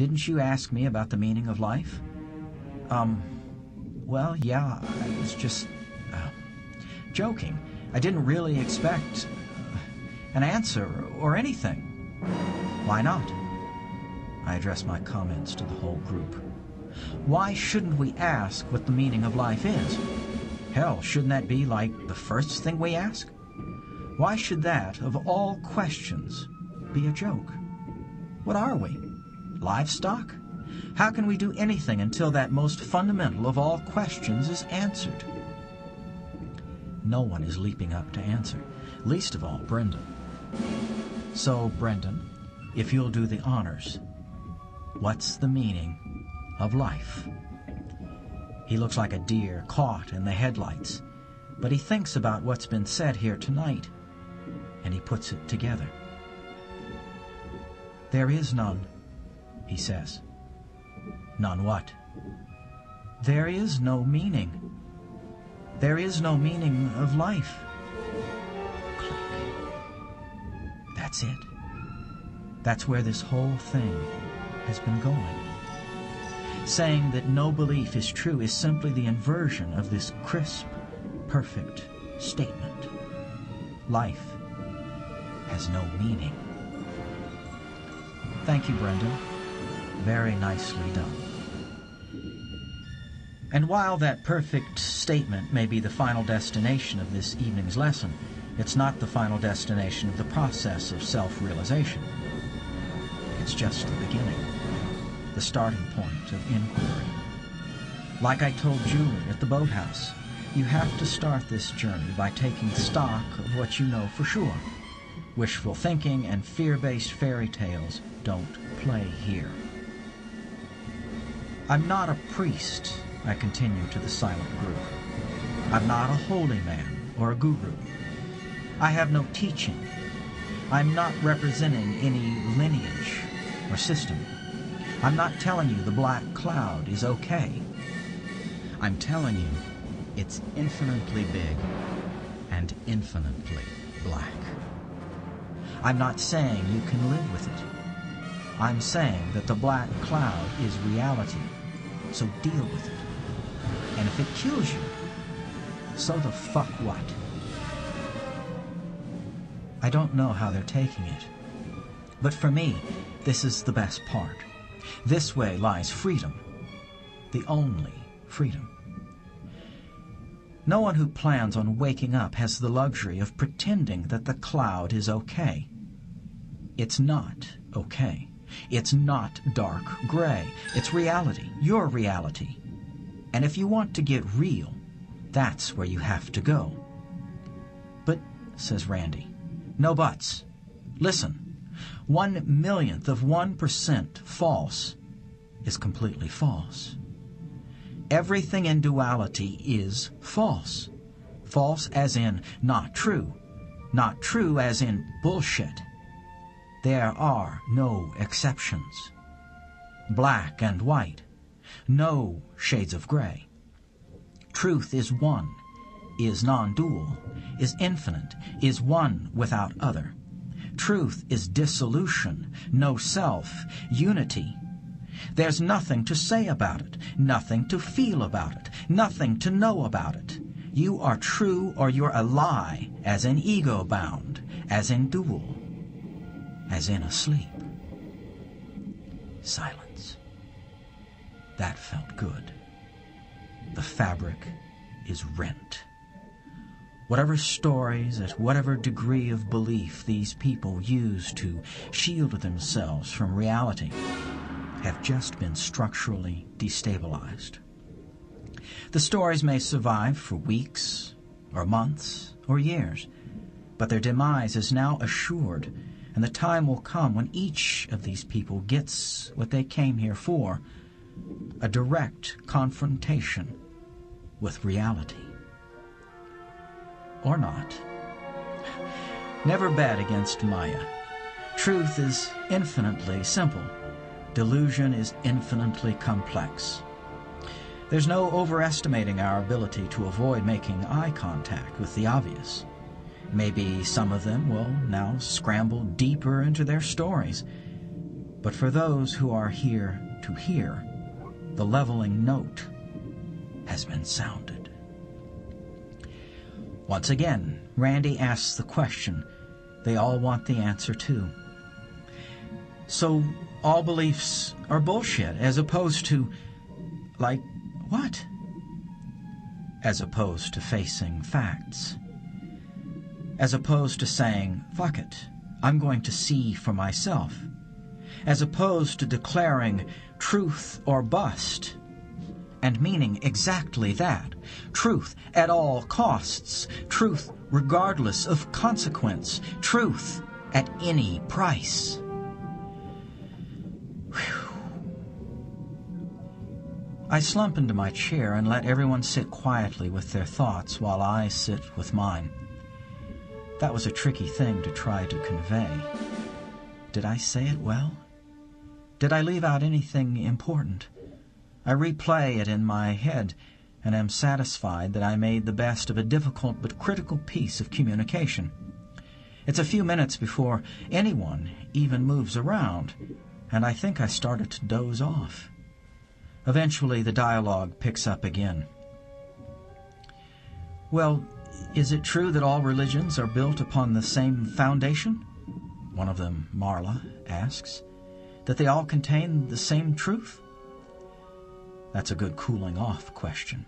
Didn't you ask me about the meaning of life? Well, yeah, I was just joking. I didn't really expect an answer or anything. Why not? I address my comments to the whole group. Why shouldn't we ask what the meaning of life is? Hell, shouldn't that be like the first thing we ask? Why should that, of all questions, be a joke? What are we? Livestock? How can we do anything until that most fundamental of all questions is answered? No one is leaping up to answer, least of all Brendan. So, Brendan, if you'll do the honors, what's the meaning of life? He looks like a deer caught in the headlights, but he thinks about what's been said here tonight, and he puts it together. There is none, he says. None what? There is no meaning. There is no meaning of life. Click. That's it. That's where this whole thing has been going. Saying that no belief is true is simply the inversion of this crisp, perfect statement. Life has no meaning. Thank you, Brendan. Very nicely done. And while that perfect statement may be the final destination of this evening's lesson, it's not the final destination of the process of self-realization. It's just the beginning, the starting point of inquiry. Like I told Julie at the boathouse, you have to start this journey by taking stock of what you know for sure. Wishful thinking and fear-based fairy tales don't play here. I'm not a priest, I continue to the silent group. I'm not a holy man or a guru. I have no teaching. I'm not representing any lineage or system. I'm not telling you the black cloud is okay. I'm telling you it's infinitely big and infinitely black. I'm not saying you can live with it. I'm saying that the black cloud is reality, so deal with it. And if it kills you, so the fuck what? I don't know how they're taking it, but for me, this is the best part. This way lies freedom, the only freedom. No one who plans on waking up has the luxury of pretending that the cloud is okay. It's not okay. It's not dark gray. It's reality, your reality. And if you want to get real, that's where you have to go. But, says Randy, no buts. Listen, 1/1,000,000th of 1% false is completely false. Everything in duality is false. False as in not true. Not true as in bullshit. There are no exceptions. Black and white. No shades of gray. Truth is one, is non-dual, is infinite, is one without other. Truth is dissolution, no self, unity. There's nothing to say about it, nothing to feel about it, nothing to know about it. You are true or you're a lie, as in ego-bound, as in dual, as in asleep. Silence. That felt good. The fabric is rent. Whatever stories, at whatever degree of belief these people use to shield themselves from reality, have just been structurally destabilized. The stories may survive for weeks, or months, or years, but their demise is now assured, and the time will come when each of these people gets what they came here for, a direct confrontation with reality. Or not. Never bet against Maya. Truth is infinitely simple. Delusion is infinitely complex. There's no overestimating our ability to avoid making eye contact with the obvious. Maybe some of them will now scramble deeper into their stories. But for those who are here to hear, the leveling note has been sounded. Once again, Randy asks the question they all want the answer to. So all beliefs are bullshit, as opposed to, like, what? As opposed to facing facts. As opposed to saying, fuck it, I'm going to see for myself. As opposed to declaring truth or bust, and meaning exactly that. Truth at all costs. Truth regardless of consequence. Truth at any price. Whew. I slump into my chair and let everyone sit quietly with their thoughts while I sit with mine. That was a tricky thing to try to convey. Did I say it well? Did I leave out anything important? I replay it in my head and am satisfied that I made the best of a difficult but critical piece of communication. It's a few minutes before anyone even moves around, and I think I started to doze off. Eventually the dialogue picks up again. Well, is it true that all religions are built upon the same foundation? One of them, Marla, asks. That they all contain the same truth? That's a good cooling-off question.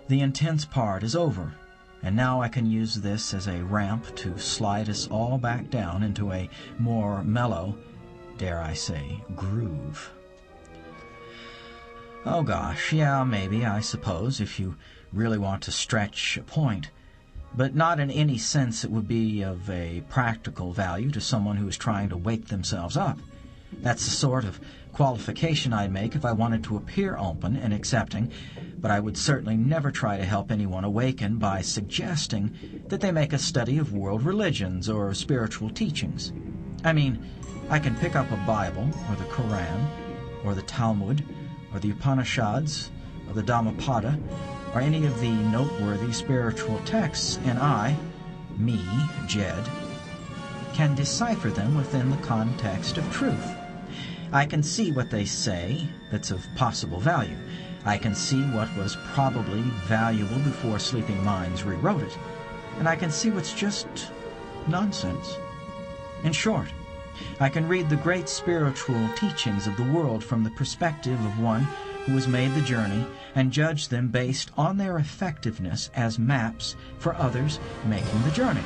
The intense part is over, and now I can use this as a ramp to slide us all back down into a more mellow, dare I say, groove. Oh gosh, yeah, maybe, I suppose, if you really want to stretch a point, but not in any sense it would be of a practical value to someone who is trying to wake themselves up. That's the sort of qualification I'd make if I wanted to appear open and accepting, but I would certainly never try to help anyone awaken by suggesting that they make a study of world religions or spiritual teachings. I mean, I can pick up a Bible, or the Koran, or the Talmud, or the Upanishads, or the Dhammapada, or any of the noteworthy spiritual texts, and me, Jed, can decipher them within the context of truth. I can see what they say that's of possible value. I can see what was probably valuable before sleeping minds rewrote it. And I can see what's just nonsense. In short, I can read the great spiritual teachings of the world from the perspective of one who has made the journey and judge them based on their effectiveness as maps for others making the journey.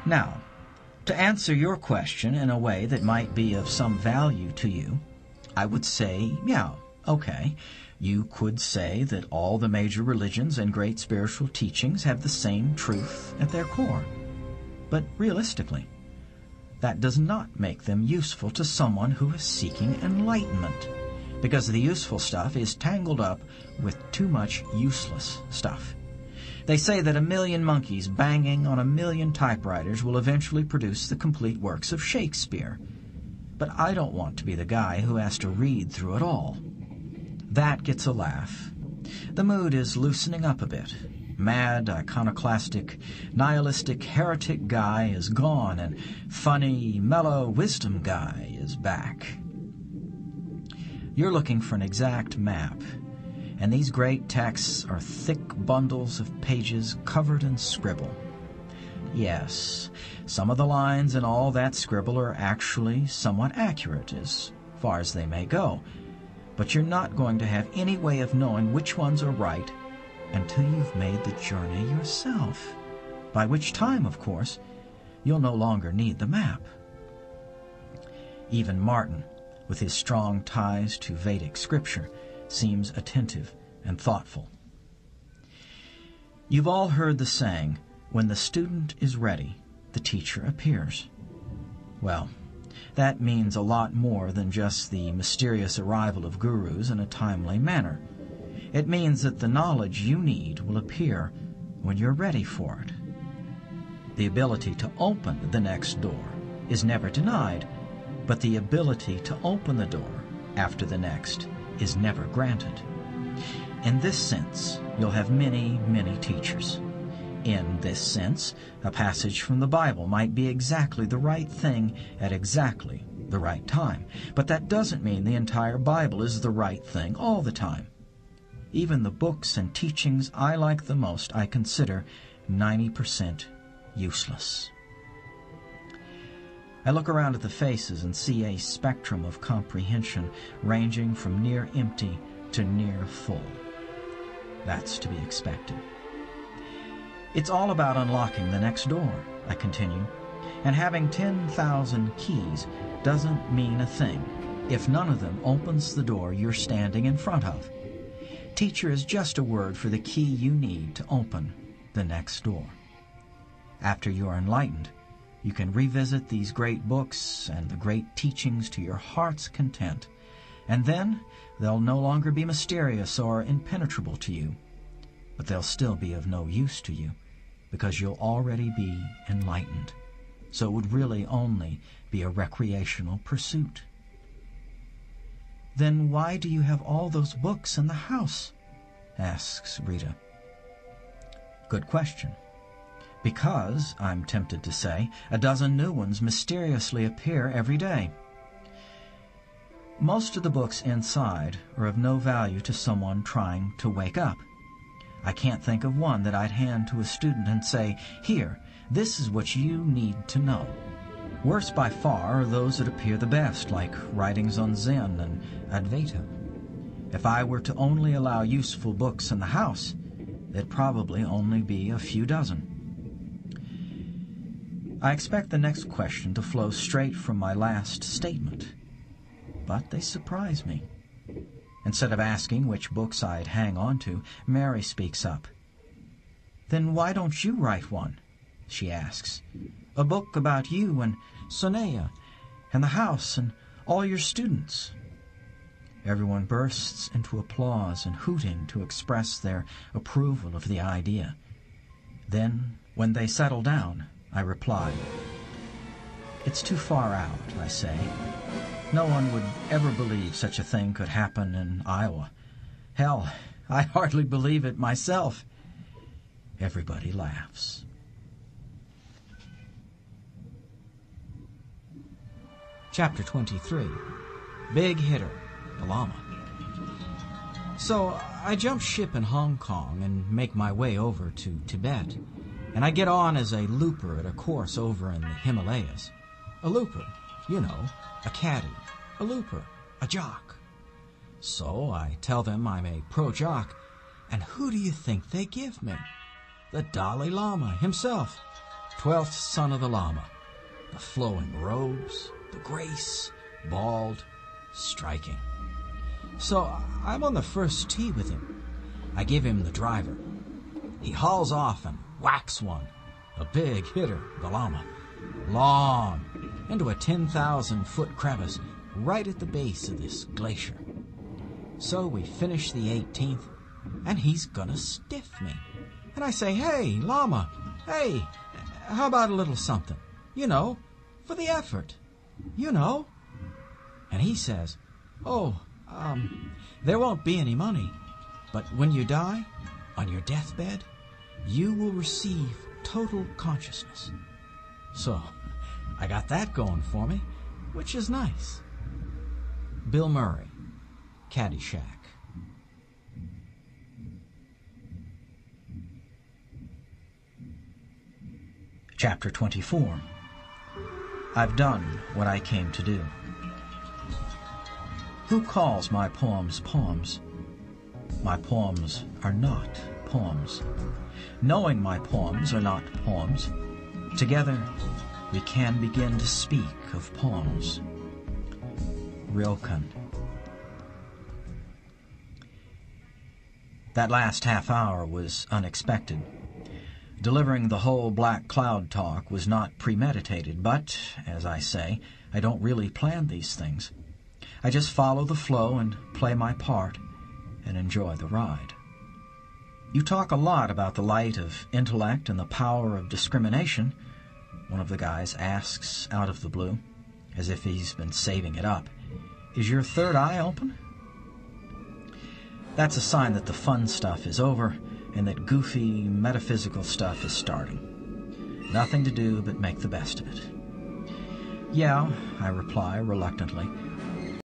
Now, to answer your question in a way that might be of some value to you, I would say, yeah, okay, you could say that all the major religions and great spiritual teachings have the same truth at their core. But realistically, that does not make them useful to someone who is seeking enlightenment, because the useful stuff is tangled up with too much useless stuff. They say that 1,000,000 monkeys banging on 1,000,000 typewriters will eventually produce the complete works of Shakespeare. But I don't want to be the guy who has to read through it all. That gets a laugh. The mood is loosening up a bit. Mad, iconoclastic, nihilistic, heretic guy is gone, and funny, mellow, wisdom guy is back. You're looking for an exact map, and these great texts are thick bundles of pages covered in scribble. Yes, some of the lines in all that scribble are actually somewhat accurate as far as they may go, but you're not going to have any way of knowing which ones are right until you've made the journey yourself, by which time, of course, you'll no longer need the map. Even Martin, with his strong ties to Vedic scripture, seems attentive and thoughtful. You've all heard the saying, when the student is ready, the teacher appears. Well, that means a lot more than just the mysterious arrival of gurus in a timely manner. It means that the knowledge you need will appear when you're ready for it. The ability to open the next door is never denied, but the ability to open the door after the next is never granted. In this sense, you'll have many, many teachers. In this sense, a passage from the Bible might be exactly the right thing at exactly the right time. But that doesn't mean the entire Bible is the right thing all the time. Even the books and teachings I like the most I consider 90% useless. I look around at the faces and see a spectrum of comprehension ranging from near empty to near full. That's to be expected. It's all about unlocking the next door, I continue, and having 10,000 keys doesn't mean a thing if none of them opens the door you're standing in front of. Teacher is just a word for the key you need to open the next door. After you're enlightened, you can revisit these great books and the great teachings to your heart's content, and then they'll no longer be mysterious or impenetrable to you, but they'll still be of no use to you because you'll already be enlightened. So it would really only be a recreational pursuit. Then why do you have all those books in the house? Asks Rita. Good question. Because, I'm tempted to say, a dozen new ones mysteriously appear every day. Most of the books inside are of no value to someone trying to wake up. I can't think of one that I'd hand to a student and say, "Here, this is what you need to know." Worse by far are those that appear the best, like writings on Zen and Advaita. If I were to only allow useful books in the house, there'd probably only be a few dozen. I expect the next question to flow straight from my last statement, but they surprise me. Instead of asking which books I'd hang on to, Mary speaks up. "Then why don't you write one?" she asks. "A book about you and Soneya and the house and all your students." Everyone bursts into applause and hooting to express their approval of the idea. Then, when they settle down, I reply, "It's too far out," I say. "No one would ever believe such a thing could happen in Iowa. Hell, I hardly believe it myself." Everybody laughs. Chapter 23. Big Hitter, the Llama. So I jump ship in Hong Kong and make my way over to Tibet, and I get on as a looper at a course over in the Himalayas. A looper, you know, a caddy, a looper, a jock. So I tell them I'm a pro-jock, and who do you think they give me? The Dalai Lama himself, 12th son of the Lama. The flowing robes, the grace, bald, striking. So I'm on the first tee with him. I give him the driver. He hauls off and whacks one, a big hitter, the Lama, long, into a 10,000-foot crevice right at the base of this glacier. So we finish the 18th, and he's gonna stiff me. And I say, "Hey, Lama, hey, how about a little something? You know, for the effort, you know." And he says, "Oh, there won't be any money, but when you die, on your deathbed, you will receive total consciousness." So, I got that going for me, which is nice. Bill Murray, Caddyshack. Chapter 24. I've done what I came to do. Who calls my poems poems? My poems are not poems. Knowing my poems are not poems, together we can begin to speak of poems. Rilke. That last half hour was unexpected. Delivering the whole Black Cloud talk was not premeditated, but, as I say, I don't really plan these things. I just follow the flow and play my part and enjoy the ride. "You talk a lot about the light of intellect and the power of discrimination," one of the guys asks out of the blue, as if he's been saving it up. "Is your third eye open?" That's a sign that the fun stuff is over and that goofy, metaphysical stuff is starting. Nothing to do but make the best of it. Yeah, I reply reluctantly.